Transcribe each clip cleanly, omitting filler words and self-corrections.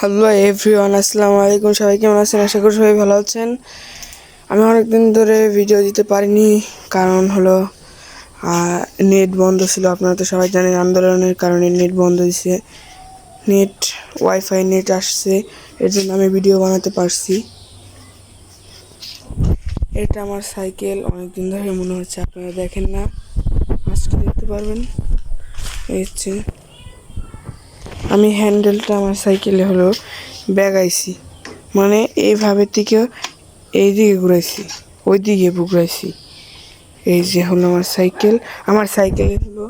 Hello everyone, আসসালামু আলাইকুম। সবাই কেমন আছেন? আশা করি সবাই ভালো আছেন। আমি অনেকদিন ধরে ভিডিও দিতে পারিনি, কারণ হলো নেট বন্ধ ছিল। আপনারা তো সবাই জানেন আন্দোলনের কারণে নেট বন্ধ হয়েছে। ওয়াইফাই নেট আসছে, এর জন্য আমি ভিডিও বানাতে পারছি। এটা আমার সাইকেল, অনেকদিন ধরে মনে হচ্ছে আপনারা দেখেন না, আজকে দেখতে পারবেন। এই হচ্ছে আমি হ্যান্ডেলটা আমার সাইকেলে হলো ব্যাগাইছি, মানে এইভাবে থেকে এই দিকে ঘুরাইছি, ওই দিকে ঘুরাইছি। এই যে হলো আমার সাইকেলে হলো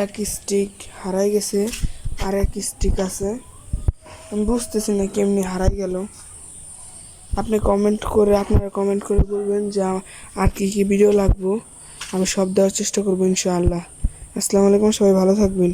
এক স্টিক হারাই গেছে, আর এক স্টিক আছে। আমি বুঝতেছি না কেমনি হারাই গেল। আপনারা কমেন্ট করে বলবেন যে আর কি কি ভিডিও লাগবো, আমি সব দেওয়ার চেষ্টা করবো ইনশাআল্লাহ। আসসালামু আলাইকুম, সবাই ভালো থাকবেন।